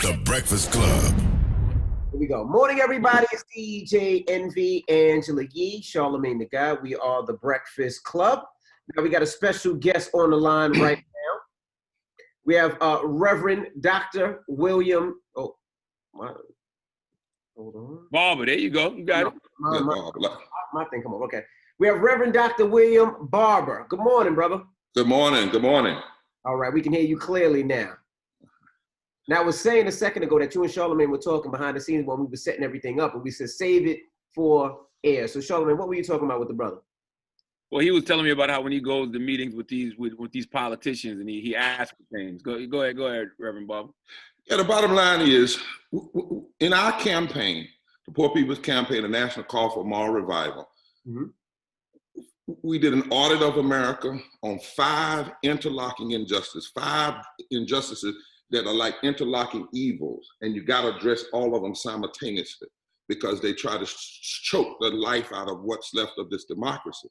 The Breakfast Club. Here we go. Morning, everybody. It's DJ Envy, Angela Yee, Charlamagne the God. We are the Breakfast Club. Now we got a special guest on the line right now. We have Reverend Dr. William. Oh, my, hold on. Barber, there you go. You got it. My thing come on. Okay. We have Reverend Dr. William Barber. Good morning, brother. Good morning. Good morning. All right, we can hear you clearly now. Now, I was saying a second ago that you and Charlamagne were talking behind the scenes when we were setting everything up, and we said save it for air. So, Charlamagne, what were you talking about with the brother? Well, he was telling me about how when he goes to meetings with these politicians and he asks for things. Go ahead, Reverend Barber. Yeah, the bottom line is, in our campaign, the Poor People's Campaign, the National Call for Moral Revival, we did an audit of America on 5 interlocking injustices, 5 injustices that are like interlocking evils, and you got to address all of them simultaneously because they try to choke the life out of what's left of this democracy.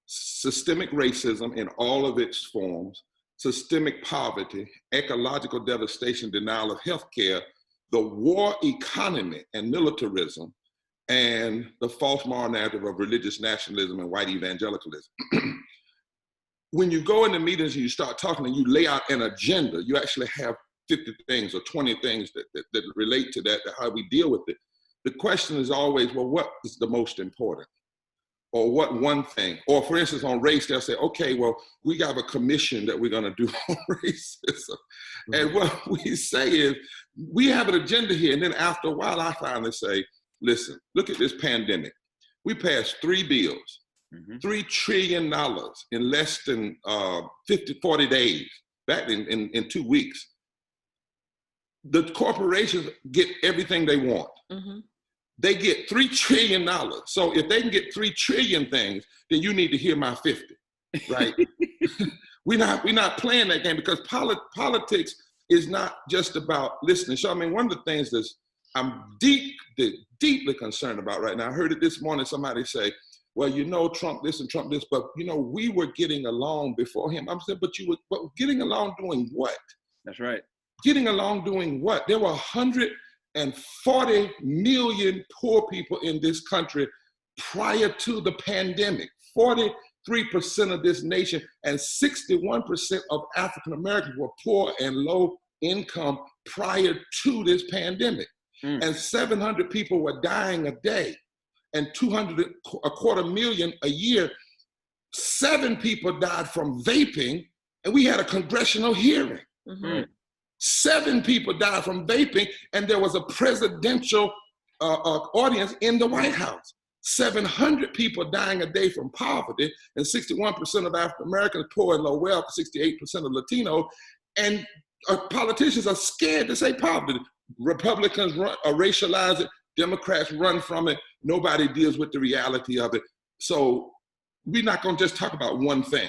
Systemic racism in all of its forms, systemic poverty, ecological devastation, denial of health care, the war economy and militarism, and the false moral narrative of religious nationalism and white evangelicalism. When you go into meetings and you start talking and you lay out an agenda, you actually have 50 things or 20 things that relate to that, how we deal with it. The question is always, well, what is the most important? Or what one thing? Or for instance, on race, they'll say, okay, well, we got a commission that we're gonna do on racism. And what we say is, we have an agenda here. And then after a while, I finally say, listen, look at this pandemic. We passed 3 bills, $3 trillion in less than 40 days, back in 2 weeks. The corporations get everything they want. They get $3 trillion. So if they can get 3 trillion things, then you need to hear my 50, right? We're not playing that game because politics is not just about listening. So I mean, one of the things that I'm deeply concerned about right now, I heard it this morning, somebody say, well, you know, Trump this and Trump this, but you know, we were getting along before him. I'm saying, but getting along doing what? That's right. Getting along doing what? There were 140 million poor people in this country prior to the pandemic. 43% of this nation and 61% of African Americans were poor and low income prior to this pandemic. And 700 people were dying a day and 250,000 a year. 7 people died from vaping, and we had a congressional hearing. 7 people died from vaping, and there was a presidential audience in the White House. 700 people dying a day from poverty, and 61% of African Americans poor and low wealth, 68% of Latino, and politicians are scared to say poverty. Republicans racialize it, Democrats run from it, nobody deals with the reality of it. So we're not gonna just talk about one thing.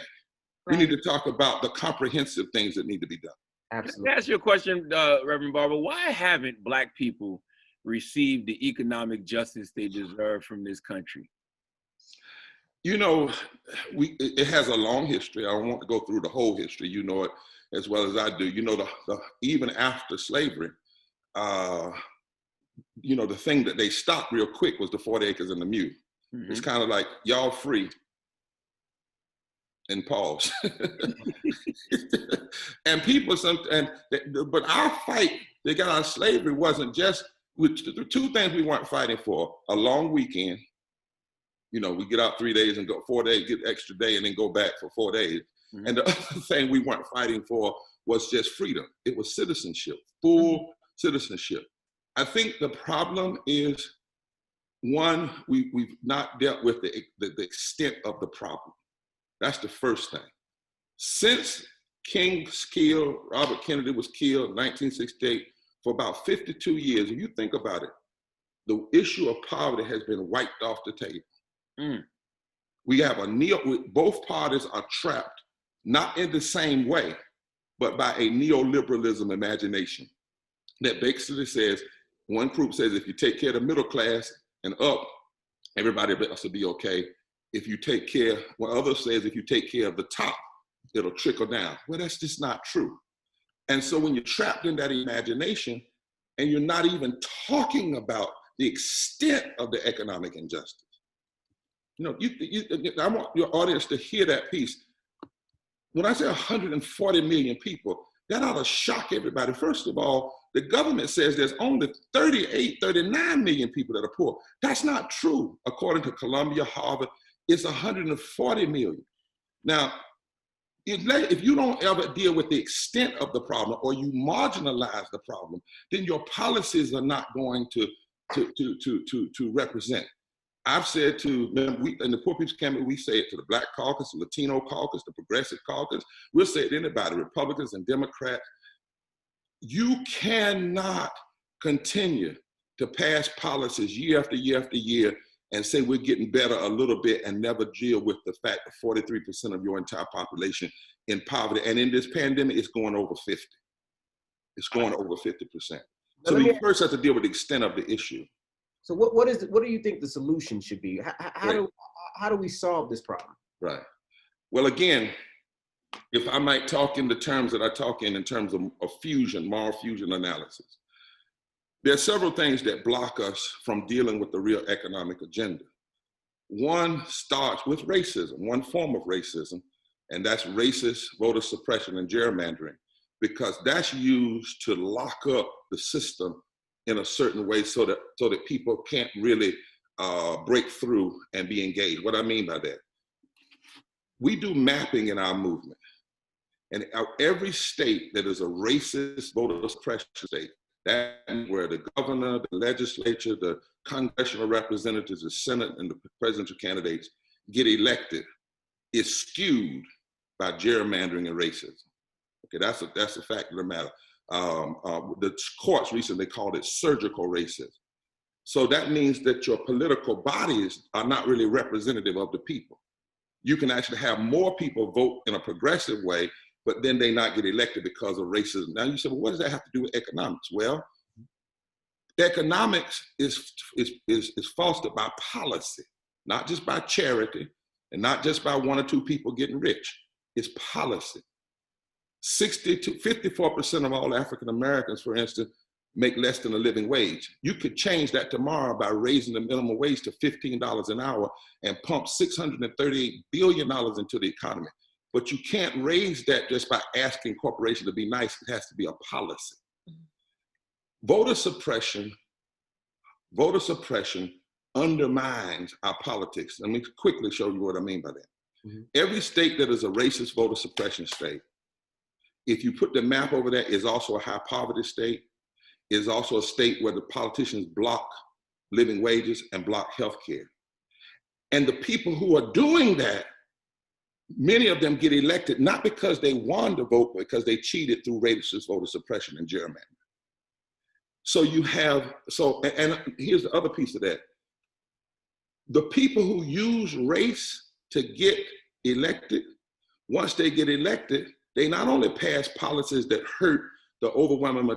We need to talk about the comprehensive things that need to be done. Absolutely. Let me ask you a question, Reverend Barber. Why haven't Black people received the economic justice they deserve from this country? You know, it has a long history. I don't want to go through the whole history. You know it as well as I do. You know, even after slavery, you know, the thing that they stopped real quick was the 40 acres and the mule. It's kind of like, y'all free, and pause. And people, but our fight that got out of slavery wasn't just, the 2 things we weren't fighting for: a long weekend, you know, we get out 3 days and go 4 days, get extra day and then go back for 4 days. And the other thing we weren't fighting for was just freedom. It was citizenship, full citizenship. I think the problem is, one, we've not dealt with the extent of the problem. That's the first thing. Since King's killed, Robert Kennedy was killed in 1968, for about 52 years, if you think about it, the issue of poverty has been wiped off the table. We have both parties are trapped, not in the same way, but by a neoliberalism imagination that basically says, one group says, if you take care of the middle class and up, everybody else will be okay. If you take care, well, others says, if you take care of the top, it'll trickle down. Well, that's just not true. And so when you're trapped in that imagination, and you're not even talking about the extent of the economic injustice. You know, I want your audience to hear that piece. When I say 140 million people, that ought to shock everybody. First of all, the government says there's only 38, 39 million people that are poor. That's not true. According to Columbia, Harvard, it's 140 million. Now, if you don't ever deal with the extent of the problem, or you marginalize the problem, then your policies are not going to represent. I've said to, in the Poor People's Campaign, we say it to the Black Caucus, the Latino Caucus, the Progressive Caucus. We'll say it to anybody, Republicans and Democrats. You cannot continue to pass policies year after year after year and say we're getting better a little bit and never deal with the fact that 43% of your entire population in poverty. And in this pandemic, it's going over 50. It's going over 50%. So we first have to deal with the extent of the issue. So what do you think the solution should be? How do we solve this problem? Right. Well, again, if I might talk in the terms that I talk in terms of fusion, moral fusion analysis, there are several things that block us from dealing with the real economic agenda. One starts with racism, one form of racism, and that's racist voter suppression and gerrymandering, because that's used to lock up the system in a certain way so that people can't really break through and be engaged. What I mean by that, we do mapping in our movement. And every state that is a racist voter suppression state, that's where the governor, the legislature, the congressional representatives, the Senate, and the presidential candidates get elected, is skewed by gerrymandering and racism. Okay, that's a fact of the matter. The courts recently called it surgical racism. So that means that your political bodies are not really representative of the people. You can actually have more people vote in a progressive way, but then they not get elected because of racism. Now you say, well, what does that have to do with economics? Well, economics is fostered by policy, not just by charity, and not just by one or two people getting rich. It's policy. 54% of all African Americans, for instance, make less than a living wage. You could change that tomorrow by raising the minimum wage to $15 an hour and pump $638 billion into the economy. But you can't raise that just by asking corporations to be nice. It has to be a policy. Voter suppression undermines our politics. Let me quickly show you what I mean by that. Mm-hmm. Every state that is a racist voter suppression state, if you put the map over there, is also a high poverty state, is also a state where the politicians block living wages and block health care. And the people who are doing that, many of them get elected, not because they won the vote, but because they cheated through racist voter suppression and gerrymandering. So you have, and here's the other piece of that. The people who use race to get elected, once they get elected, they not only pass policies that hurt the overwhelming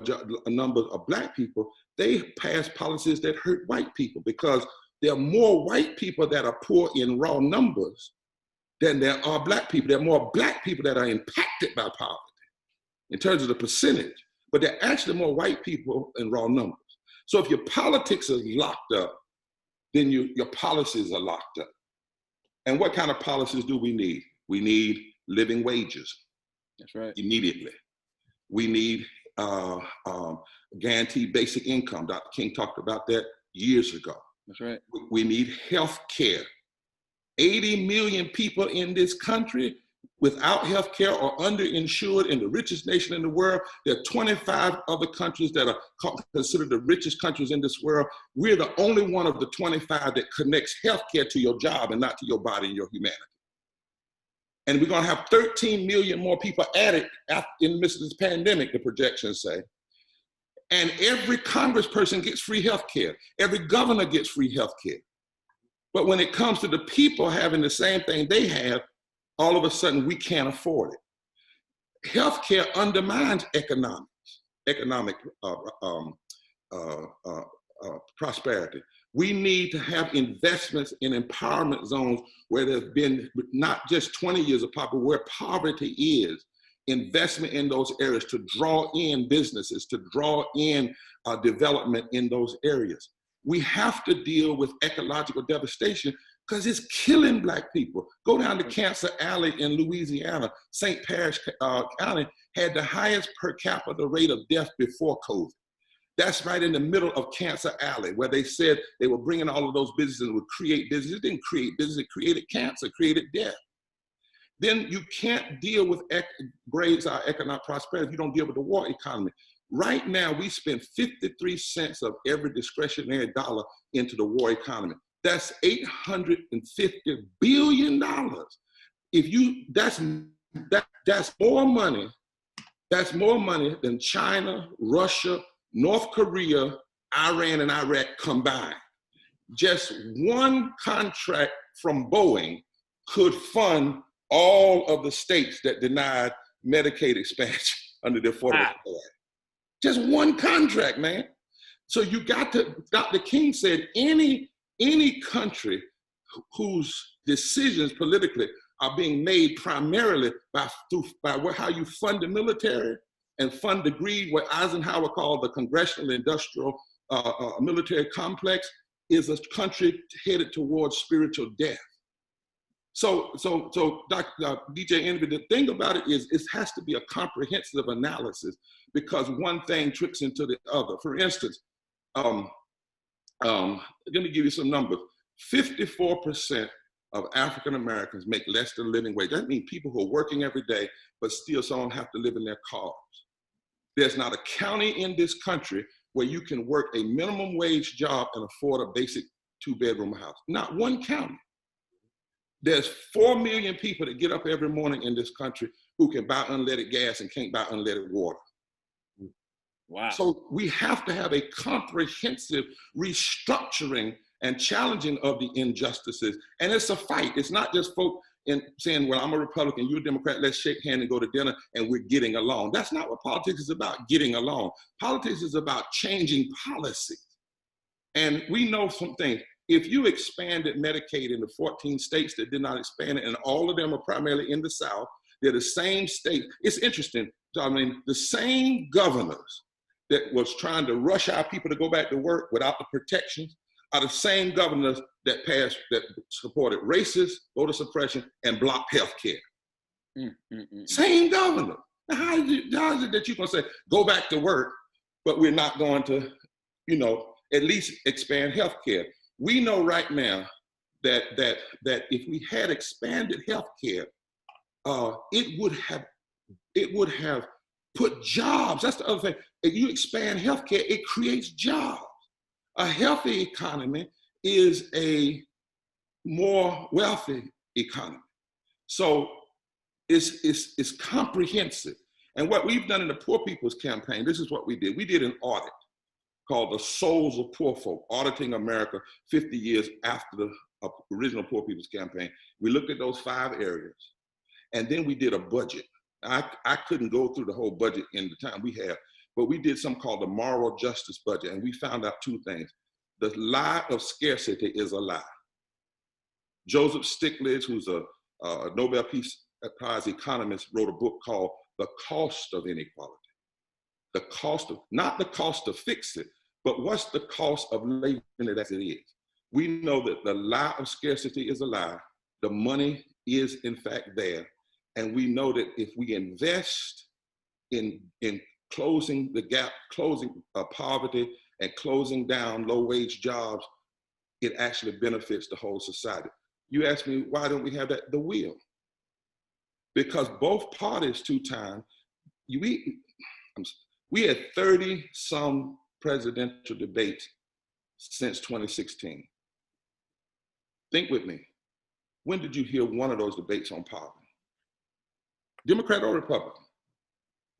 number of Black people, they pass policies that hurt white people, because there are more white people that are poor in raw numbers than there are Black people. There are more Black people that are impacted by poverty in terms of the percentage, but there are actually more white people in raw numbers. So if your politics is locked up, then your policies are locked up. And what kind of policies do we need? We need living wages. That's right. Immediately. We need guaranteed basic income. Dr. King talked about that years ago. That's right. We need health care. 80 million people in this country without health care or underinsured in the richest nation in the world. There are 25 other countries that are considered the richest countries in this world. We're the only one of the 25 that connects health care to your job and not to your body and your humanity. And we're going to have 13 million more people added in the midst of this pandemic, the projections say. And every congressperson gets free health care. Every governor gets free health care. But when it comes to the people having the same thing they have, all of a sudden we can't afford it. Healthcare undermines economic prosperity. We need to have investments in empowerment zones where there's been not just 20 years of poverty, where poverty is, investment in those areas to draw in businesses, to draw in development in those areas. We have to deal with ecological devastation because it's killing Black people. Go down to Cancer Alley in Louisiana. St. Parish County had the highest per capita rate of death before COVID. That's right in the middle of Cancer Alley, where they said they were bringing all of those businesses and would create business. It didn't create business, it created cancer, created death. Then you can't deal with grades our economic prosperity if you don't deal with the war economy. Right now, we spend 53 cents of every discretionary dollar into the war economy. That's $850 billion. If you, that's more money. That's more money than China, Russia, North Korea, Iran, and Iraq combined. Just one contract from Boeing could fund all of the states that denied Medicaid expansion under the Affordable Care Act. Just one contract, man. So you got to, Dr. King said, any country whose decisions politically are being made primarily by how you fund the military and fund the greed, what Eisenhower called the Congressional Industrial Military Complex, is a country headed towards spiritual death. So Dr. DJ Envy, the thing about it is it has to be a comprehensive analysis because one thing tricks into the other. For instance, let me give you some numbers. 54% of African Americans make less than living wage. That means people who are working every day, but still some have to live in their cars. There's not a county in this country where you can work a minimum wage job and afford a basic 2-bedroom house. Not one county. There's 4 million people that get up every morning in this country who can buy unleaded gas and can't buy unleaded water. Wow. So we have to have a comprehensive restructuring and challenging of the injustices. And it's a fight. It's not just folk saying, well, I'm a Republican, you're a Democrat, let's shake hands and go to dinner and we're getting along. That's not what politics is about, getting along. Politics is about changing policy. And we know some things. If you expanded Medicaid in the 14 states that did not expand it, and all of them are primarily in the South, they're the same state. It's interesting, I mean, the same governors that was trying to rush our people to go back to work without the protections are the same governors that supported racist, voter suppression, and blocked health care. Same governor. Now, how is it that you're gonna say, go back to work, but we're not going to, at least expand health care? We know right now that if we had expanded healthcare, it would have put jobs. That's the other thing. If you expand healthcare, it creates jobs. A healthy economy is a more wealthy economy. So it's comprehensive. And what we've done in the Poor People's Campaign, this is what we did. We did an audit called The Souls of Poor Folk, Auditing America 50 years after the original Poor People's Campaign. We looked at those 5 areas, and then we did a budget. I couldn't go through the whole budget in the time we have, but we did something called the Moral Justice Budget, and we found out 2 things. The lie of scarcity is a lie. Joseph Stiglitz, who's a Nobel Peace Prize economist, wrote a book called The Cost of Inequality. The cost of, not the cost to fix it, but what's the cost of leaving it as it is? We know that the lie of scarcity is a lie. The money is in fact there. And we know that if we invest in closing the gap, closing poverty and closing down low wage jobs, it actually benefits the whole society. You ask me, why don't we have that? The will. Because both parties 2 times, we had 30-some presidential debates since 2016. Think with me. When did you hear one of those debates on poverty? Democrat or Republican?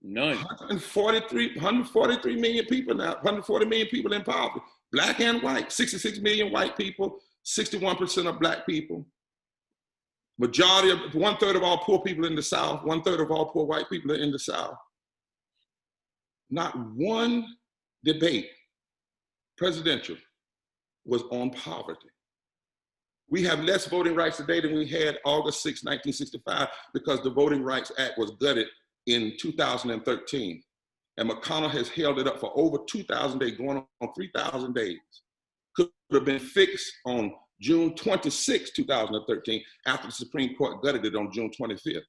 None. 143 million people now, 140 million people in poverty, black and white, 66 million white people, 61% of black people. Majority of, 1/3 of all poor people in the South, 1/3 of all poor white people are in the South. Not one debate, presidential, was on poverty. We have less voting rights today than we had August 6, 1965, because the Voting Rights Act was gutted in 2013. And McConnell has held it up for over 2,000 days, going on 3,000 days. Could have been fixed on June 26, 2013, after the Supreme Court gutted it on June 25th.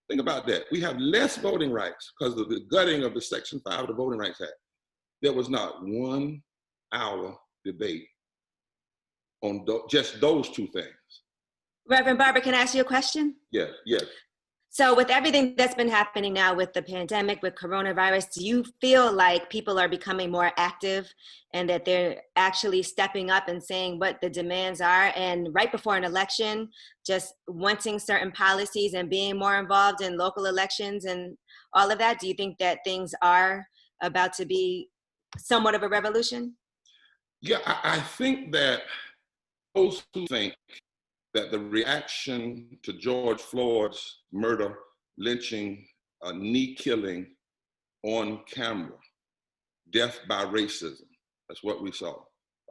Think about that. We have less voting rights because of the gutting of the Section 5 of the Voting Rights Act. There was not 1 hour debate on just those two things. Reverend Barber, can I ask you a question? Yes, yes. So with everything that's been happening now with the pandemic, with coronavirus, do you feel like people are becoming more active and that they're actually stepping up and saying what the demands are? And right before an election, just wanting certain policies and being more involved in local elections and all of that? Do you think that things are about to be somewhat of a revolution? Yeah, I think that those who think that the reaction to George Floyd's murder, lynching, knee killing on camera, death by racism, that's what we saw.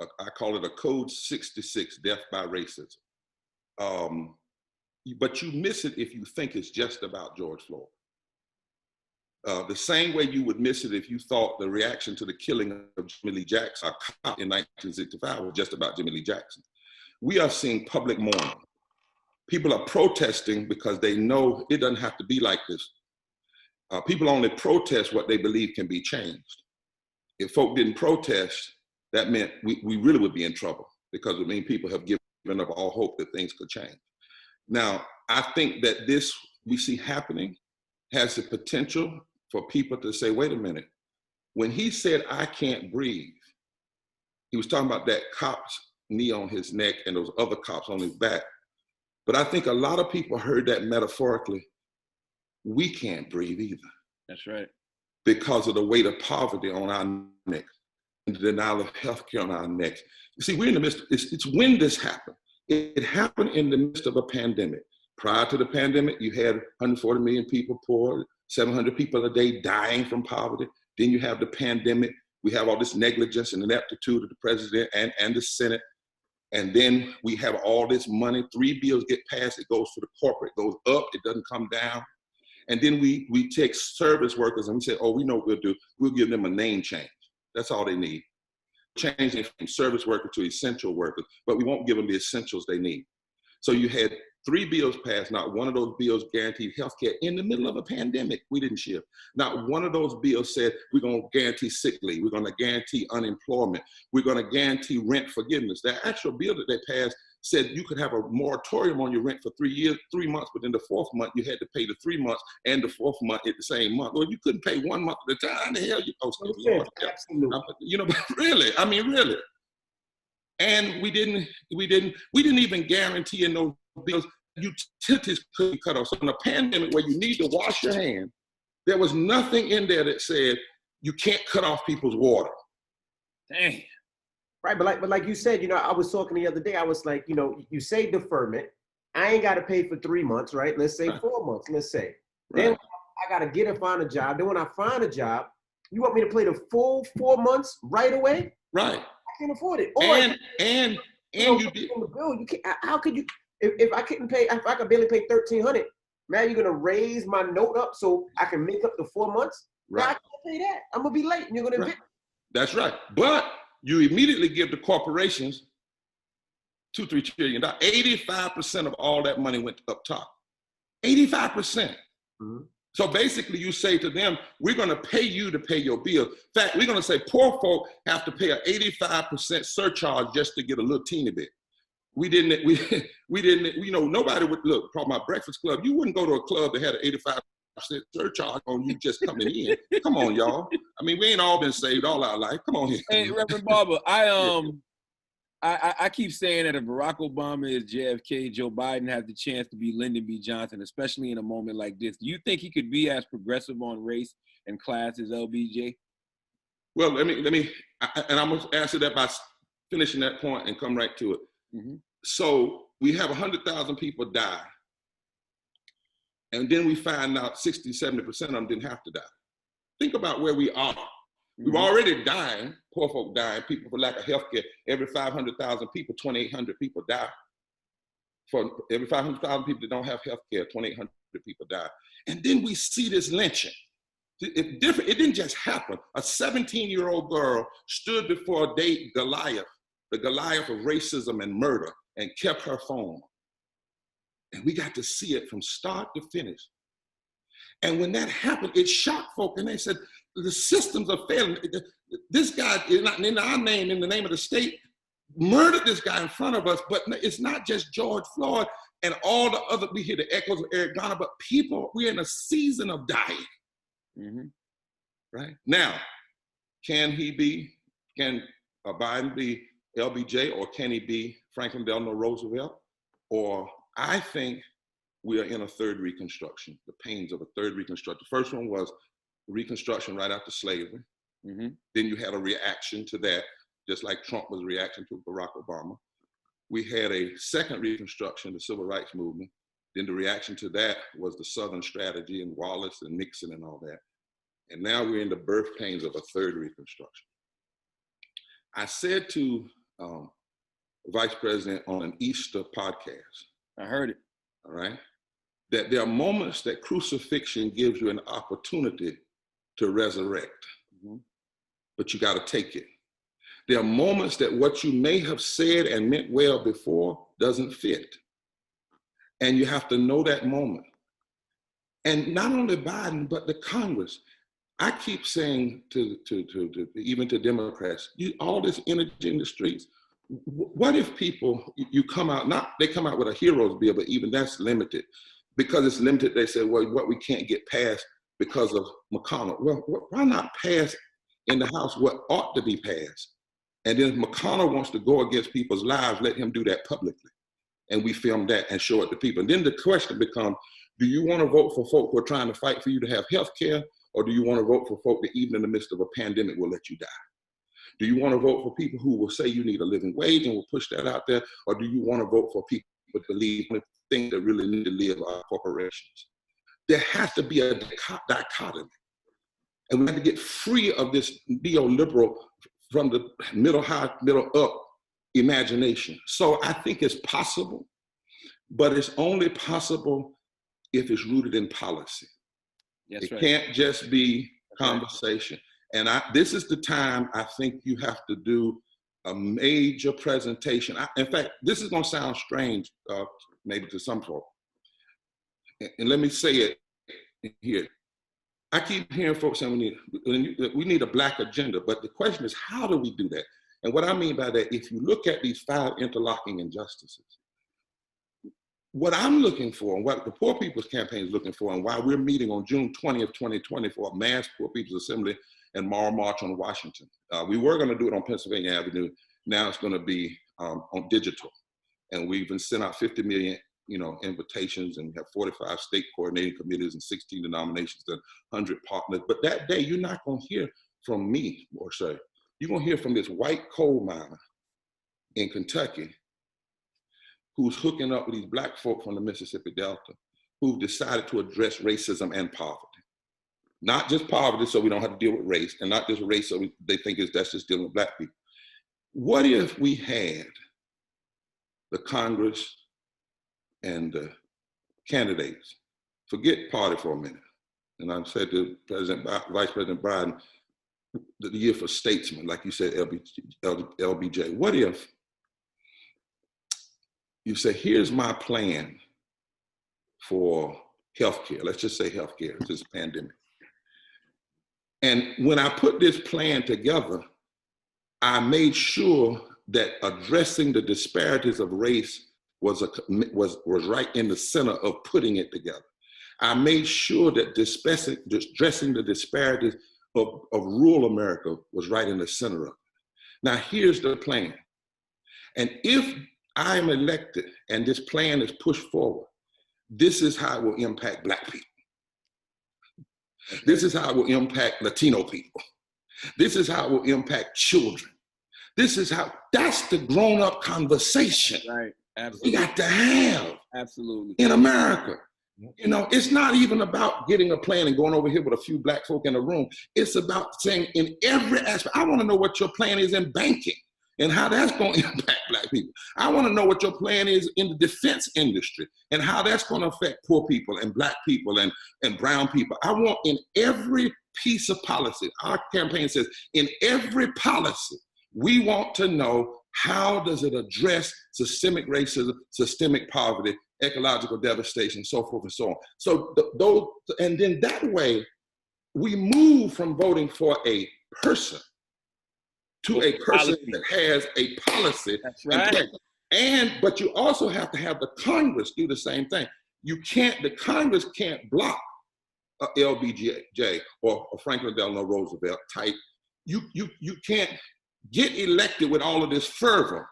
I call it a Code 66, death by racism. But you miss it if you think it's just about George Floyd. The same way you would miss it if you thought the reaction to the killing of Jimmy Lee Jackson, a cop in 1965, was just about Jimmy Lee Jackson. We are seeing public mourning. People are protesting because they know it doesn't have to be like this. People only protest what they believe can be changed. If folk didn't protest, that meant we really would be in trouble, because it would mean people have given up all hope that things could change. Now, I think that this we see happening has the potential for people to say, wait a minute, when he said, "I can't breathe," he was talking about that cop's knee on his neck and those other cops on his back. But I think a lot of people heard that metaphorically. We can't breathe either. That's right. Because of the weight of poverty on our necks and the denial of healthcare on our necks. You see, we're in the midst, it's when this happened. It happened in the midst of a pandemic. Prior to the pandemic, you had 140 million people poor, 700 people a day dying from poverty. Then you have the pandemic. We have all this negligence and ineptitude of the president and the Senate. And then we have all this money. 3 bills get passed, it goes to the corporate, goes up, it doesn't come down. And then we take service workers and we say, oh, we know what we'll do. We'll give them a name change. That's all they need. Changing from service worker to essential workers, but we won't give them the essentials they need. So you had 3 bills passed. Not one of those bills guaranteed health care in the middle of a pandemic. We didn't shift. Not one of those bills said we're going to guarantee sick leave. We're going to guarantee unemployment. We're going to guarantee rent forgiveness. The actual bill that they passed said you could have a moratorium on your rent for 3 years, 3 months, but in the 4th month, you had to pay the 3 months and the 4th month at the same month. Well, you couldn't pay 1 month at a time. The hell you supposed to do? Absolutely. You know, but really, I mean, really. And we didn't even guarantee in those bills utilities could be cut off. So in a pandemic where you need to wash your hands, there was nothing in there that said you can't cut off people's water. Dang. Right, but like you said, you know, I was talking the other day, I was like, you know, you say deferment, I ain't got to pay for 3 months, right? Let's say 4 months, let's say. Right. Then I got to get and find a job. Then when I find a job, you want me to pay the full 4 months right away? Right. I can't afford it. Or And you did. On the bill, you can't, how could you, if I couldn't pay, if I could barely pay $1,300, now you're going to raise my note up so I can make up the 4 months? Right. Now I can't pay that. I'm going to be late and you're going to evict me. That's right. But you immediately give the corporations $2-3 trillion. 85% of all that money went up top. 85%. Mm-hmm. So basically you say to them, we're going to pay you to pay your bill. In fact, we're going to say poor folk have to pay an 85% surcharge just to get a little teeny bit. We didn't, you know, nobody would look, from my Breakfast Club, you wouldn't go to a club that had an 85% surcharge on you just coming in. Come on, y'all. I mean, we ain't all been saved all our life. Come on here. Hey, Reverend Barber, I keep saying that if Barack Obama is JFK, Joe Biden has the chance to be Lyndon B. Johnson, especially in a moment like this. Do you think he could be as progressive on race and class as LBJ? Well, let me, and I'm gonna answer that by finishing that point and come right to it. Mm-hmm. So we have 100,000 people die. And then we find out 60, 70% of them didn't have to die. Think about where we are. Mm-hmm. We're already dying, poor folk dying, people for lack of health care. Every 500,000 people, 2,800 people die. For every 500,000 people that don't have health care, 2,800 people die. And then we see this lynching. It didn't just happen. A 17-year-old girl stood before Goliath, the Goliath of racism and murder, and kept her phone. And we got to see it from start to finish. And when that happened, it shocked folk, and they said, the systems are failing. This guy, not in our name, in the name of the state, murdered this guy in front of us, but it's not just George Floyd and all the other, we hear the echoes of Eric Garner, but people, we're in a season of dying. Mm-hmm. Right? Now, can Biden be LBJ, or can he be Franklin Delano Roosevelt? Or I think we are in a third Reconstruction, the pains of a third Reconstruction. The first one was Reconstruction right after slavery. Mm-hmm. Then you had a reaction to that, just like Trump was reacting to Barack Obama. We had a second Reconstruction, the Civil Rights Movement. Then the reaction to that was the Southern strategy and Wallace and Nixon and all that. And now we're in the birth pains of a third Reconstruction. I said to Vice President on an Easter podcast, I heard it. All right, that there are moments that crucifixion gives you an opportunity to resurrect, mm-hmm. but you got to take it. There are moments that what you may have said and meant well before doesn't fit. And you have to know that moment. And not only Biden, but the Congress. I keep saying to even to Democrats, all this energy in the streets, what if people, you come out, they come out with a hero's bill, but even that's limited. Because it's limited, they say, well, what we can't get passed because of McConnell. Well, why not pass in the House what ought to be passed? And then if McConnell wants to go against people's lives, let him do that publicly. And we film that and show it to people. And then the question becomes, do you want to vote for folk who are trying to fight for you to have health care? Or do you want to vote for folk that even in the midst of a pandemic will let you die? Do you want to vote for people who will say you need a living wage and will push that out there? Or do you want to vote for people who believe in things that really need to live are corporations? There has to be a dichotomy. And we have to get free of this neoliberal from the middle up imagination. So I think it's possible, but it's only possible if it's rooted in policy. That's right. It can't just be conversation. And this is the time I think you have to do a major presentation. In fact, this is gonna sound strange, maybe to some folks. And let me say it here. I keep hearing folks saying we need a Black agenda, but the question is, how do we do that? And what I mean by that, if you look at these 5 interlocking injustices, what I'm looking for and what the Poor People's Campaign is looking for, and why we're meeting on June 20th, 2020 for a mass Poor People's Assembly and Moral March on Washington. We were gonna do it on Pennsylvania Avenue. Now it's gonna be on digital. And we've been sent out 50 million invitations, and we have 45 state coordinating committees and 16 denominations and 100 partners. But that day, you're not gonna hear from me, or say, you're gonna hear from this white coal miner in Kentucky who's hooking up with these Black folk from the Mississippi Delta who've decided to address racism and poverty. Not just poverty so we don't have to deal with race, and not just race so they think that's just dealing with Black people. What if we had the Congress and the candidates, forget party for a minute, and I said to Vice President Biden, the year for statesmen, like you said, LBJ, what if you say, here's my plan for healthcare. Let's just say healthcare, this pandemic. And when I put this plan together, I made sure that addressing the disparities of race was right in the center of putting it together. I made sure that addressing the disparities of rural America was right in the center of it. Now here's the plan. And if I am elected and this plan is pushed forward, this is how it will impact Black people. This is how it will impact Latino people. This is how it will impact children. That's the grown-up conversation. Right, absolutely. We got to have. Absolutely. In America. It's not even about getting a plan and going over here with a few Black folk in a room. It's about saying in every aspect, I want to know what your plan is in banking. and how that's going to impact Black people. I want to know what your plan is in the defense industry and how that's going to affect poor people and Black people and brown people. I want in every piece of policy, our campaign says, in every policy, we want to know how does it address systemic racism, systemic poverty, ecological devastation, so forth and so on. So those, and then that way, we move from voting for a person to a person that has a policy. That's right. But you also have to have the Congress do the same thing. The Congress can't block a LBJ or Franklin Delano Roosevelt type. You can't get elected with all of this fervor.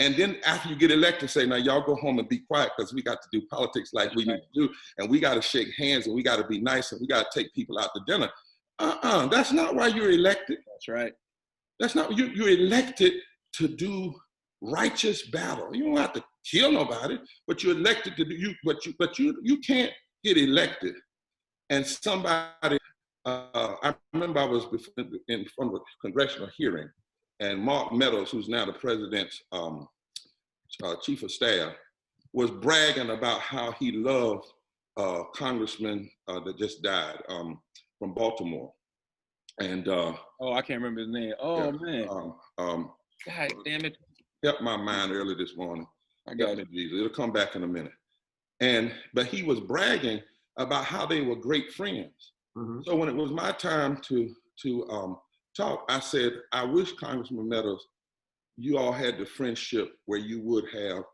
And then after you get elected, say, now y'all go home and be quiet because we got to do politics like we need to do. And we got to shake hands and we got to be nice and we got to take people out to dinner. That's not why you're elected. That's right. That's not, you're elected to do righteous battle. You don't have to kill nobody, but you're elected to do, but you can't get elected. And somebody, I remember I was in front of a congressional hearing, and Mark Meadows, who's now the president's chief of staff, was bragging about how he loved a congressman that just died from Baltimore. And I can't remember his name. Oh, yeah, man. God damn it. Helped my mind early this morning. I got it. Jesus. It'll come back in a minute. But he was bragging about how they were great friends. Mm-hmm. So when it was my time to talk, I said, I wish Congressman Meadows, you all had the friendship where you would have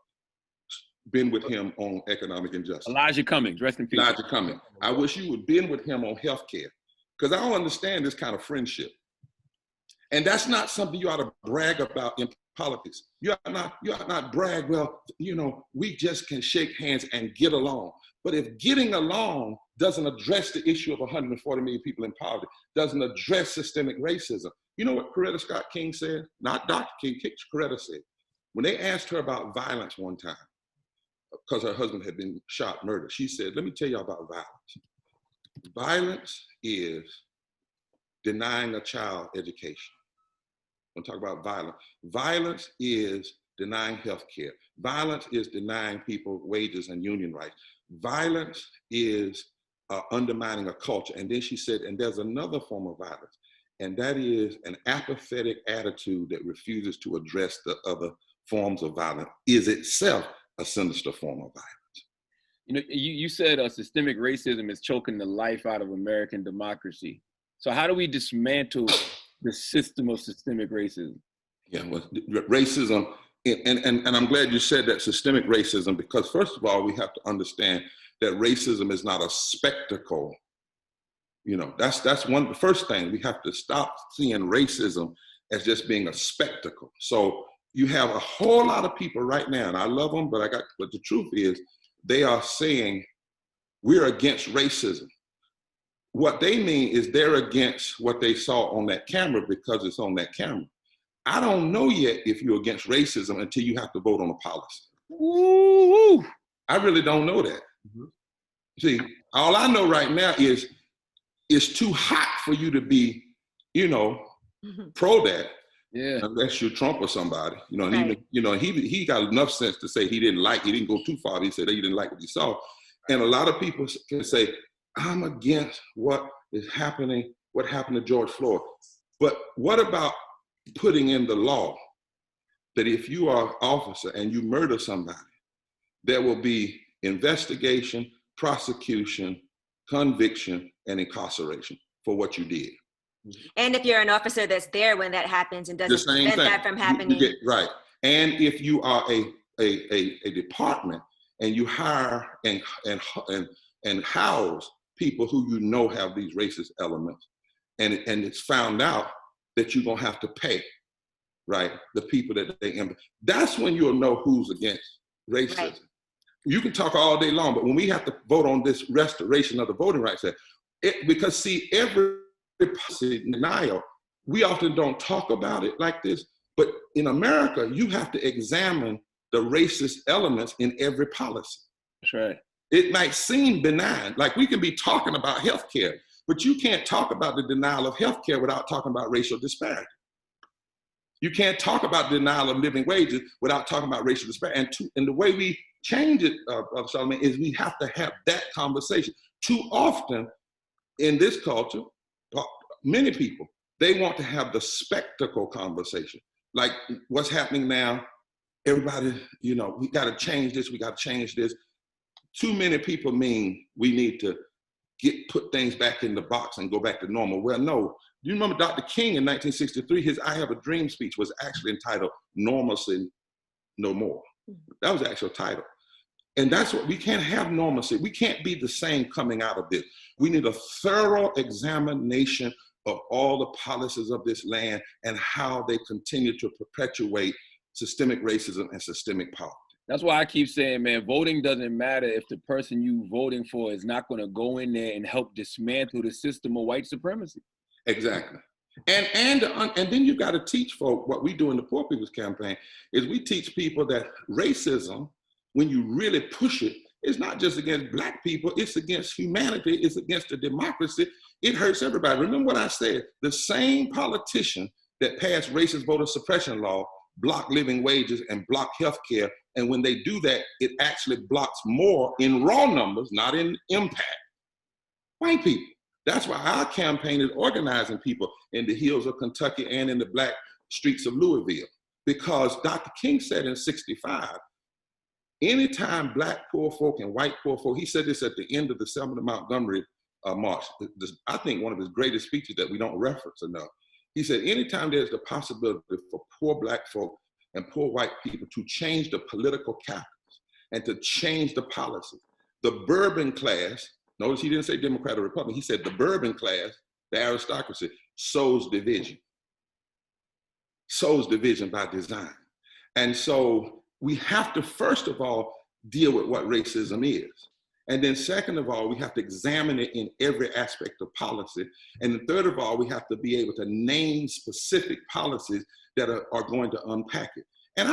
been with him on economic injustice. Elijah Cummings, rest in peace. Elijah Cummings. I wish you would have been with him on healthcare, because I don't understand this kind of friendship. And that's not something you ought to brag about in politics. You ought not brag, well, we just can shake hands and get along. But if getting along doesn't address the issue of 140 million people in poverty, doesn't address systemic racism. You know what Coretta Scott King said? Not Dr. King, Coretta said. When they asked her about violence one time, because her husband had been shot, murdered, she said, let me tell you about violence. Violence is denying a child education. I'm talking about violence. Violence is denying health care. Violence is denying people wages and union rights. Violence is undermining a culture. And then she said, and there's another form of violence, and that is an apathetic attitude that refuses to address the other forms of violence, is itself a sinister form of violence. You said systemic racism is choking the life out of American democracy. So how do we dismantle the system of systemic racism? Yeah, well, racism, and I'm glad you said that, systemic racism, because first of all, we have to understand that racism is not a spectacle. That's the first thing. We have to stop seeing racism as just being a spectacle. So you have a whole lot of people right now, and I love them, but the truth is, they are saying we're against racism. What they mean is they're against what they saw on that camera because it's on that camera. I don't know yet if you're against racism until you have to vote on a policy. Ooh. I really don't know that. Mm-hmm. See, all I know right now is it's too hot for you to be, pro that. Yeah. Unless you're Trump or somebody, and right. even, he got enough sense to say he didn't go too far. He said he didn't like what he saw. And a lot of people can say, I'm against what happened to George Floyd. But what about putting in the law that if you are an officer and you murder somebody, there will be investigation, prosecution, conviction, and incarceration for what you did. And if you're an officer that's there when that happens and doesn't prevent that from happening. Right. And if you are a department and you hire and house people who have these racist elements, and it's found out that you're gonna have to pay, right, the people that they that's when you'll know who's against racism. Right. You can talk all day long, but when we have to vote on this restoration of the Voting Rights Act, because see, every policy denial, we often don't talk about it like this, but in America, you have to examine the racist elements in every policy. That's right. It might seem benign, like we can be talking about healthcare, but you can't talk about the denial of healthcare without talking about racial disparity. You can't talk about denial of living wages without talking about racial disparity. And the way we change it, Charlamagne, is we have to have that conversation. Too often in this culture, many people, they want to have the spectacle conversation. Like what's happening now, everybody, you know, we got to change this, we got to change this. Too many people mean we need to put things back in the box and go back to normal. Well, no. Do you remember Dr. King in 1963, his I Have a Dream speech was actually entitled Normalcy No More. That was the actual title. And that's what, we can't have normalcy. We can't be the same coming out of this. We need a thorough examination of all the policies of this land and how they continue to perpetuate systemic racism and systemic poverty. That's why I keep saying, man, voting doesn't matter if the person you voting for is not going to go in there and help dismantle the system of white supremacy. Exactly. And then you got to teach folk what we do in the Poor People's Campaign is we teach people that racism, when you really push it, it's not just against Black people, it's against humanity, it's against the democracy. It hurts everybody. Remember what I said, the same politician that passed racist voter suppression law block living wages and block health care. And when they do that, it actually blocks more in raw numbers, not in impact, white people. That's why our campaign is organizing people in the hills of Kentucky and in the Black streets of Louisville. Because Dr. King said in '65, anytime Black poor folk and white poor folk, he said this at the end of the Selma to Montgomery march, I think one of his greatest speeches that we don't reference enough. He said, anytime there's the possibility for poor Black folk and poor white people to change the political capitals and to change the policy, the Bourbon class, notice he didn't say Democrat or Republican, he said the Bourbon class, the aristocracy, sows division by design. And so we have to, first of all, deal with what racism is. And then second of all, we have to examine it in every aspect of policy. And then third of all, we have to be able to name specific policies that are going to unpack it. And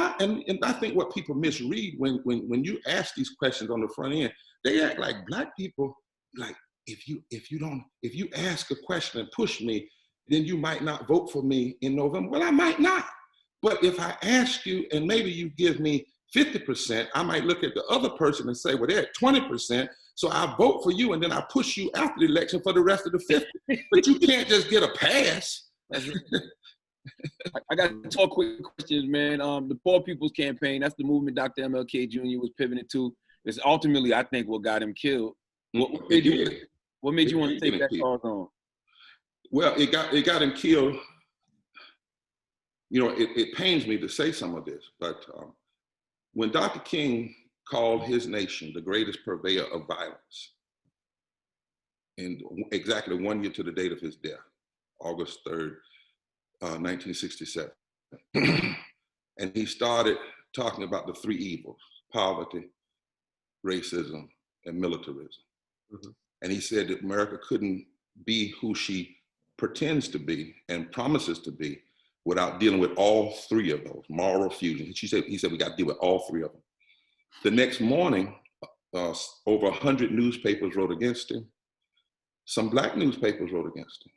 I think what people misread when you ask these questions on the front end, they act like Black people, like if you ask a question and push me, then you might not vote for me in November. Well, I might not. But if I ask you and maybe you give me 50%, I might look at the other person and say, well, they're at 20%, so I vote for you and then I push you after the election for the rest of the 50. But you can't just get a pass. I got 2 quick questions, man. The Poor People's Campaign, that's the movement Dr. MLK Jr. was pivoting to. It's ultimately, I think, what got him killed. What made you want to take that cause on? Well, it got him killed. You know, it pains me to say some of this, but when Dr. King called his nation the greatest purveyor of violence, in exactly 1 year to the date of his death, August 3rd, 1967, and he started talking about the 3 evils: poverty, racism, and militarism. Mm-hmm. And he said that America couldn't be who she pretends to be and promises to be without dealing with all 3 of those, moral fusion. He said we got to deal with all 3 of them. The next morning, over 100 newspapers wrote against him. Some Black newspapers wrote against him.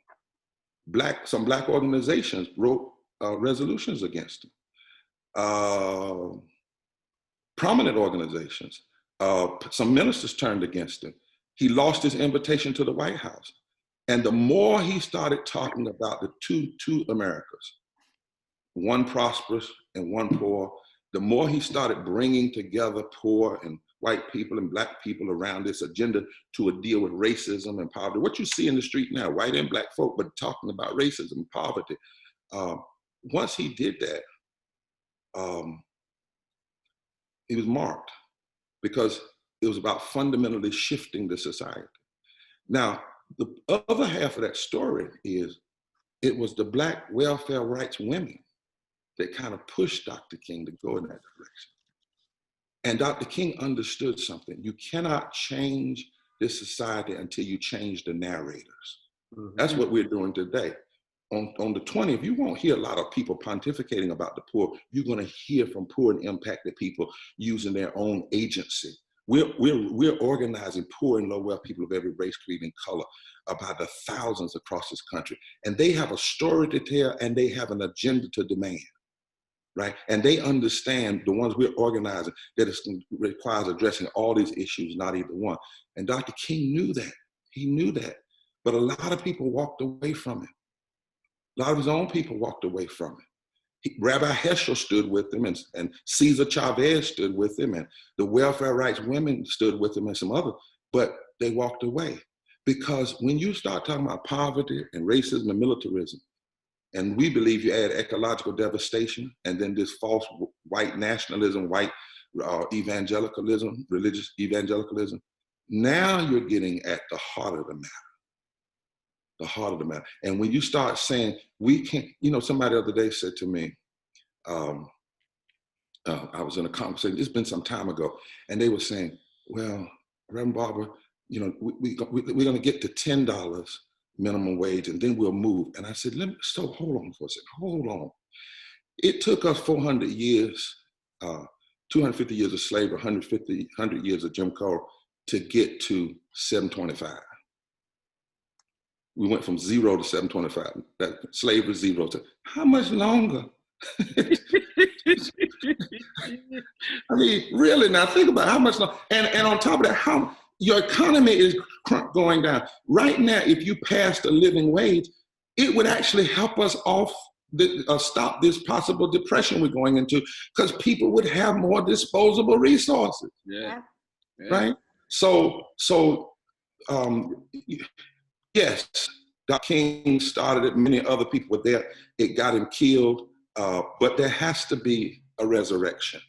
Some Black organizations wrote resolutions against him. Prominent organizations, some ministers turned against him. He lost his invitation to the White House. And the more he started talking about the two Americas, one prosperous and one poor, the more he started bringing together poor and white people and Black people around this agenda to deal with racism and poverty. What you see in the street now, white and Black folk, but talking about racism and poverty. Once he did that, he was marked because it was about fundamentally shifting the society. Now, the other half of that story is it was the Black welfare rights women that kind of pushed Dr. King to go in that direction. And Dr. King understood something. You cannot change this society until you change the narrators. Mm-hmm. That's what we're doing today. On the 20th, you won't hear a lot of people pontificating about the poor. You're going to hear from poor and impacted people using their own agency. We're organizing poor and low-wealth people of every race, creed, and color by the thousands across this country. And they have a story to tell and they have an agenda to demand. right? And they understand, the ones we're organizing, that it requires addressing all these issues, not either one. And Dr. King knew that. He knew that. But a lot of people walked away from it. A lot of his own people walked away from it. Rabbi Heschel stood with him, and Cesar Chavez stood with him, and the welfare rights women stood with him, and some other, but they walked away. Because when you start talking about poverty and racism and militarism, and we believe you add ecological devastation, and then this false white nationalism, white evangelicalism, religious evangelicalism, now you're getting at the heart of the matter. The heart of the matter. And when you start saying, we can't, somebody the other day said to me, I was in a conversation, it's been some time ago, and they were saying, well, Reverend Barber, we're going to get to $10 minimum wage, and then we'll move. And I said, hold on for a second, hold on. It took us 400 years, 250 years of slavery, 100 years of Jim Crow to get to 725. We went from 0 to 725. That slavery 0 to, how much longer? I mean, really, now think about how much longer. And on top of that, how your economy is going down. Right now, if you passed a living wage, it would actually help us stop this possible depression we're going into, because people would have more disposable resources. Yeah. Right? So yes, Dr. King started it, many other people were there. It got him killed, but there has to be a resurrection.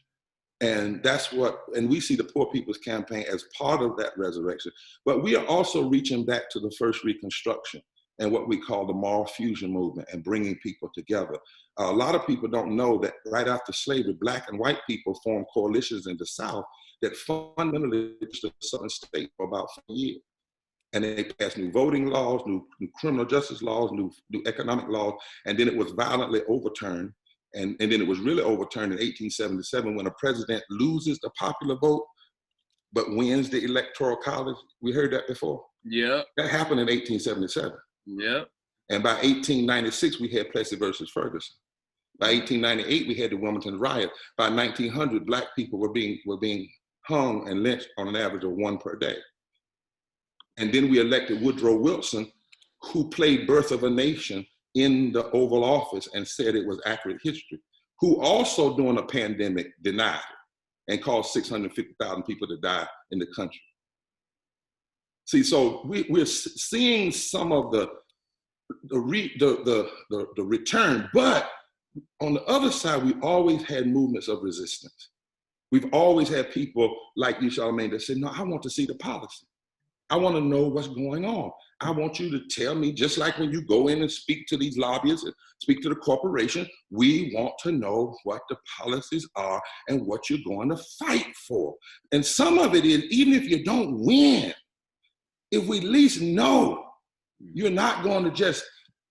And and we see the Poor People's Campaign as part of that resurrection. But we are also reaching back to the first Reconstruction and what we call the moral fusion movement and bringing people together. A lot of people don't know that right after slavery, Black and white people formed coalitions in the South that fundamentally reached the Southern state for about 4 years. And they passed new voting laws, new criminal justice laws, new economic laws, and then it was violently overturned. And then it was really overturned in 1877 when a president loses the popular vote, but wins the electoral college. We heard that before? Yeah. That happened in 1877. Yeah. And by 1896, we had Plessy versus Ferguson. By 1898, we had the Wilmington riot. By 1900, Black people were being hung and lynched on an average of 1 per day. And then we elected Woodrow Wilson, who played Birth of a Nation in the Oval Office and said it was accurate history, who also during a pandemic denied it and caused 650,000 people to die in the country. See, so we're seeing some of the return, but on the other side, we always had movements of resistance. We've always had people like you, Charlamagne, that said, no, I want to see the policy. I want to know what's going on. I want you to tell me, just like when you go in and speak to these lobbyists and speak to the corporation, we want to know what the policies are and what you're going to fight for. And some of it is, even if you don't win, if we at least know you're not going to just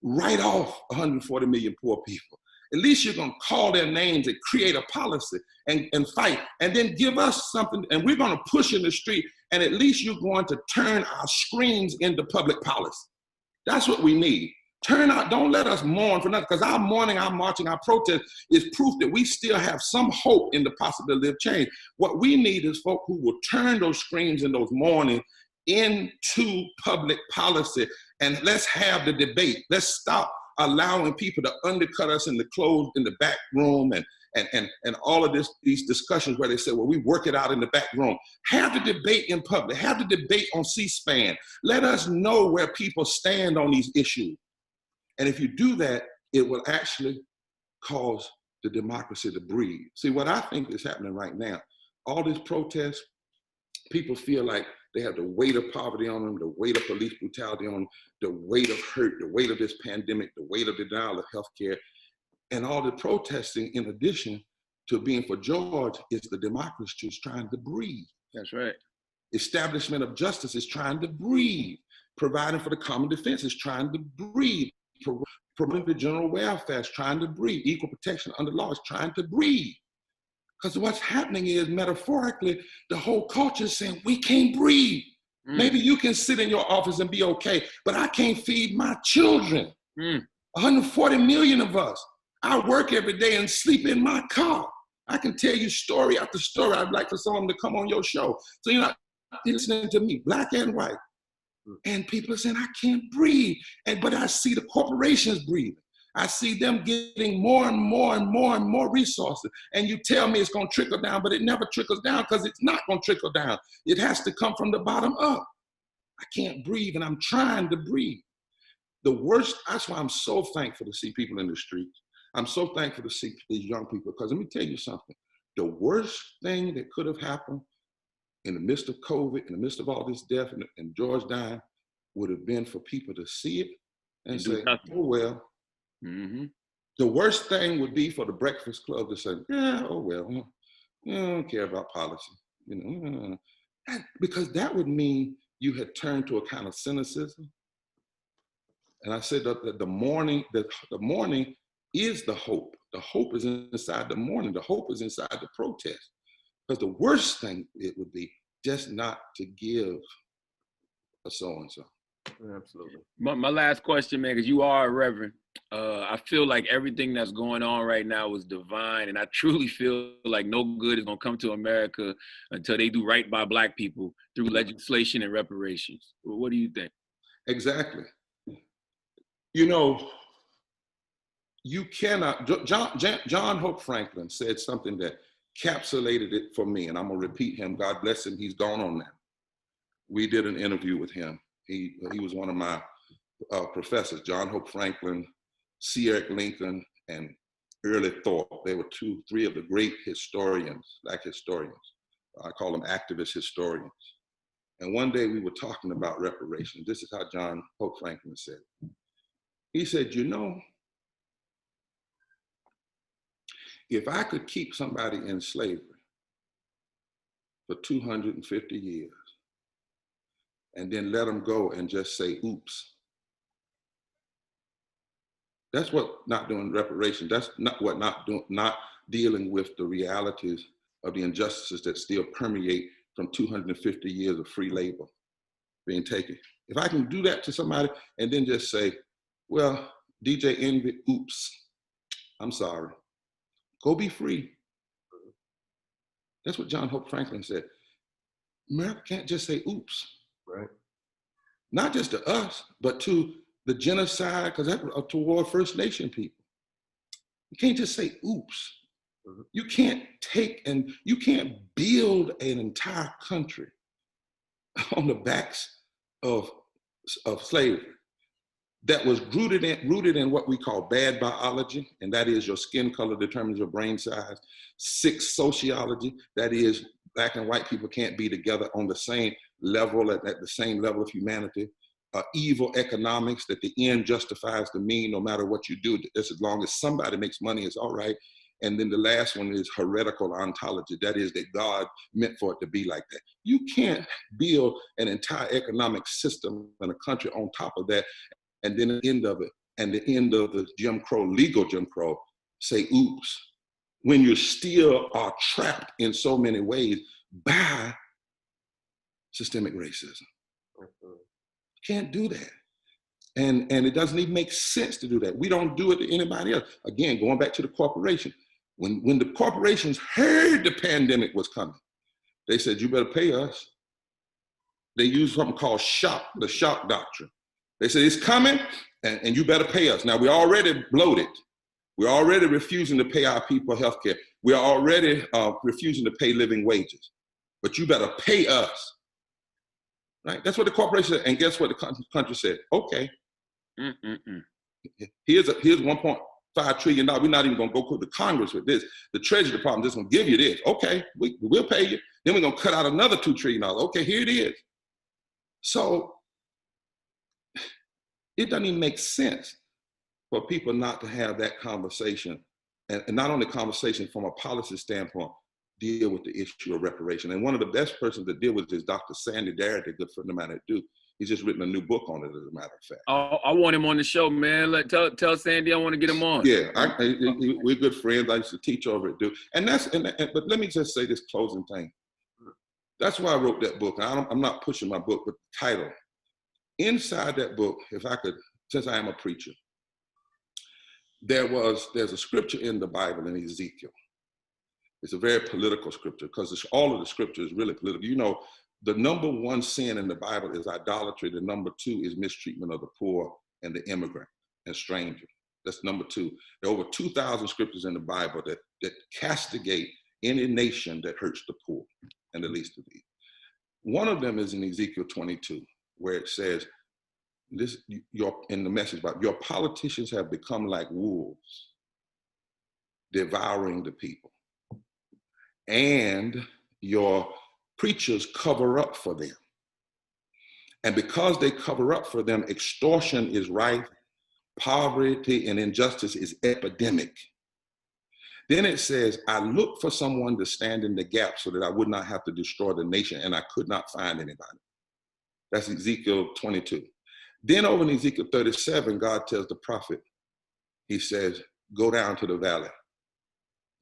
write off 140 million poor people, at least you're going to call their names and create a policy and fight, and then give us something, and we're going to push in the street, and at least you're going to turn our screams into public policy. That's what we need. Turn out, don't let us mourn for nothing, because our mourning, our marching, our protest is proof that we still have some hope in the possibility of change. What we need is folk who will turn those screams and those mourning into public policy, and let's have the debate. Let's stop allowing people to undercut us in the back room and all of these discussions where they say, well, we work it out in the back room. Have the debate in public. Have the debate on C-SPAN. Let us know where people stand on these issues. And if you do that, it will actually cause the democracy to breathe. See, what I think is happening right now, all these protests, people feel like they have the weight of poverty on them, the weight of police brutality on them, the weight of hurt, the weight of this pandemic, the weight of denial of healthcare. And all the protesting, in addition to being for George, is the democracy is trying to breathe. That's right. Establishment of justice is trying to breathe. Providing for the common defense is trying to breathe. Promoting the general welfare is trying to breathe. Equal protection under law is trying to breathe. Because what's happening is, metaphorically, the whole culture is saying, we can't breathe. Maybe you can sit in your office and be okay, but I can't feed my children. 140 million of us. I work every day and sleep in my car. I can tell you story after story. I'd like for someone to come on your show. So you're not listening to me, black and white. And people are saying, I can't breathe. But I see the corporations breathing. I see them getting more and more and more and more resources. And you tell me it's going to trickle down, but it never trickles down because it's not going to trickle down. It has to come from the bottom up. I can't breathe, and I'm trying to breathe. The worst, that's why I'm so thankful to see people in the streets. I'm so thankful to see these young people, because let me tell you something. The worst thing that could have happened in the midst of COVID, in the midst of all this death and George dying, would have been for people to see it and say, oh, well. Mm-hmm. The worst thing would be for the Breakfast Club to say, yeah, oh, well, I don't care about policy. Because that would mean you had turned to a kind of cynicism. And I said that the mourning is the hope. The hope is inside the mourning. The hope is inside the protest. Because the worst thing it would be just not to give a so-and-so. Absolutely. My last question, man, because you are a reverend. I feel like everything that's going on right now is divine, and I truly feel like no good is going to come to America until they do right by Black people through legislation and reparations. What do you think? Exactly. You cannot, John Hope Franklin said something that encapsulated it for me, and I'm going to repeat him. God bless him. He's gone on now. We did an interview with him. He was one of my professors, John Hope Franklin, C. Eric Lincoln, and Early Thorpe. They were three of the great historians, Black historians. I call them activist historians. And one day we were talking about reparations. This is how John Hope Franklin said it. He said, if I could keep somebody in slavery for 250 years and then let them go and just say, oops, that's what not doing reparations. That's not dealing with the realities of the injustices that still permeate from 250 years of free labor being taken. If I can do that to somebody and then just say, well, DJ Envy, oops, I'm sorry. Go be free. That's what John Hope Franklin said. America can't just say oops. Right. Not just to us, but to the genocide, because that's toward First Nation people. You can't just say oops. Mm-hmm. You can't build an entire country on the backs of slavery that was rooted in what we call bad biology, and that is your skin color determines your brain size. 6, sociology, that is Black and white people can't be together on the same level, at the same level of humanity. Evil economics, that the end justifies the mean no matter what you do. Just as long as somebody makes money, it's all right. And then the last one is heretical ontology. That is that God meant for it to be like that. You can't build an entire economic system in a country on top of that, and then the end of it, and the end of the Jim Crow, legal Jim Crow, say oops, when you still are trapped in so many ways by systemic racism. Can't do that. And it doesn't even make sense to do that. We don't do it to anybody else. Again, going back to the corporation. When the corporations heard the pandemic was coming, they said, you better pay us. They used something called the shock doctrine. They said, it's coming and you better pay us. Now, we're already bloated. We're already refusing to pay our people health care. We're already refusing to pay living wages. But you better pay us. Right? That's what the corporation said. And guess what the country said? Okay. Here's $1.5 trillion. We're not even going to go to Congress with this. The Treasury Department just going to give you this. Okay, we'll pay you. Then we're going to cut out another $2 trillion. Okay, here it is. So it doesn't even make sense for people not to have that conversation. And not only conversation from a policy standpoint, deal with the issue of reparation. And one of the best persons to deal with is Dr. Sandy Darrett, a good friend of mine at Duke. He's just written a new book on it, as a matter of fact. Oh, I want him on the show, man. Tell Sandy I want to get him on. Yeah, we're good friends. I used to teach over at Duke. But let me just say this closing thing. That's why I wrote that book. I'm not pushing my book, but the title. Inside that book, if I could, since I am a preacher, there's a scripture in the Bible in Ezekiel. It's a very political scripture because all of the scripture is really political. You know, the number one sin in the Bible is idolatry. The number two is mistreatment of the poor and the immigrant and stranger. That's number two. There are over 2,000 scriptures in the Bible that castigate any nation that hurts the poor and the least of these. One of them is in Ezekiel 22, where it says, in the message about your politicians have become like wolves, devouring the people. And your preachers cover up for them. And because they cover up for them, extortion is rife, poverty and injustice is epidemic. Then it says, I looked for someone to stand in the gap so that I would not have to destroy the nation, and I could not find anybody. That's Ezekiel 22. Then over in Ezekiel 37, God tells the prophet, he says, go down to the valley.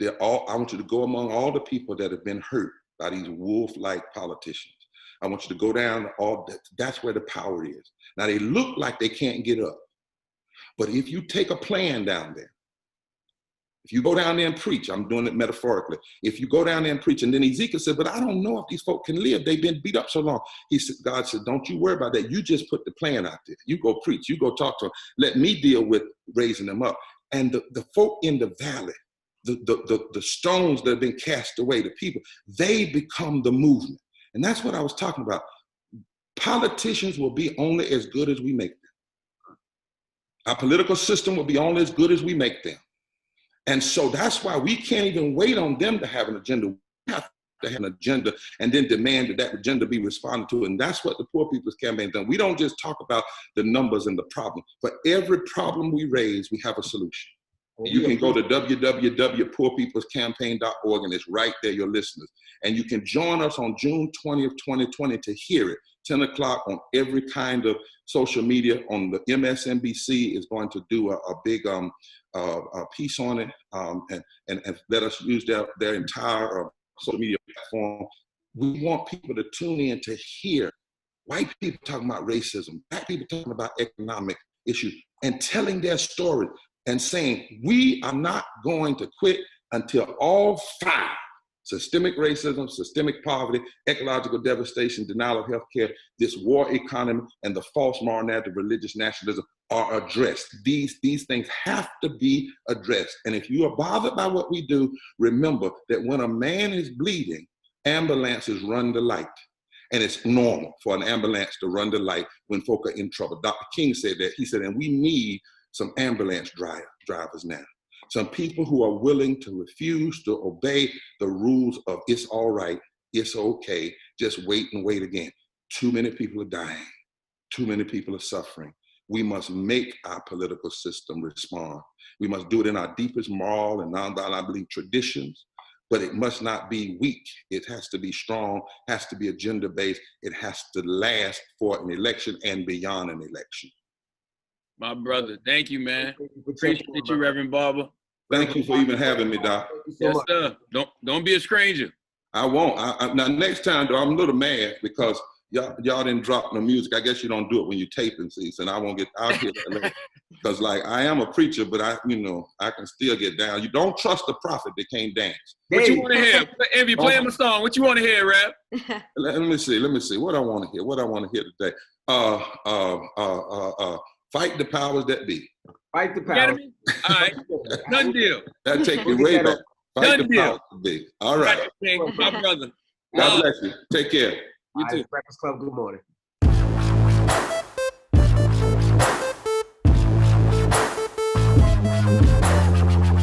I want you to go among all the people that have been hurt by these wolf-like politicians. I want you to go down to all that. That's where the power is. Now they look like they can't get up. But if you take a plan down there, if you go down there and preach, I'm doing it metaphorically. If you go down there and preach, and then Ezekiel said, but I don't know if these folk can live. They've been beat up so long. God said, don't you worry about that. You just put the plan out there. You go preach. You go talk to them. Let me deal with raising them up. And the folk in the valley, the stones that have been cast away, the people, they become the movement. And that's what I was talking about. Politicians will be only as good as we make them. Our political system will be only as good as we make them. And so that's why we can't even wait on them to have an agenda. We have to have an agenda and then demand that that agenda be responded to. And that's what the Poor People's Campaign done. We don't just talk about the numbers and the problem. For every problem we raise, we have a solution. You can go to www.poorpeoplescampaign.org, and it's right there, your listeners. And you can join us on June 20th, 2020 to hear it. 10 o'clock on every kind of social media. On the MSNBC is going to do a big piece on it, and let us use their entire social media platform. We want people to tune in to hear white people talking about racism, black people talking about economic issues, and telling their story and saying, we are not going to quit until all five: systemic racism, systemic poverty, ecological devastation, denial of health care, this war economy, and the false moral narrative, religious nationalism are addressed. These things have to be addressed. And if you are bothered by what we do, remember that when a man is bleeding, ambulances run the light. And it's normal for an ambulance to run the light when folk are in trouble. Dr. King said that. He said, and we need some ambulance drivers now. Some people who are willing to refuse to obey the rules of it's all right, it's okay, just wait and wait again. Too many people are dying. Too many people are suffering. We must make our political system respond. We must do it in our deepest moral and nonviolent, I believe, traditions, but it must not be weak. It has to be strong, has to be agenda-based. It has to last for an election and beyond an election. My brother, thank you, man. Appreciate you, Reverend Barber. Thank you for even having me, Doc. Yes, sir. Don't be a stranger. I won't. Now, next time, though, I'm a little mad because y'all didn't drop no music. I guess you don't do it when you taping, see, and I won't get out here because, like, I am a preacher, but I can still get down. You don't trust the prophet that can't dance. What you want to hear? Envy, play him a song. What you want to hear, Rap? Let me see. What I want to hear. What I want to hear today. Fight the powers that be. Fight the powers. All right. Done deal. That take me way back. Fight the powers that be. All right. My brother. God bless you. Take care. You too. Breakfast Club, good morning.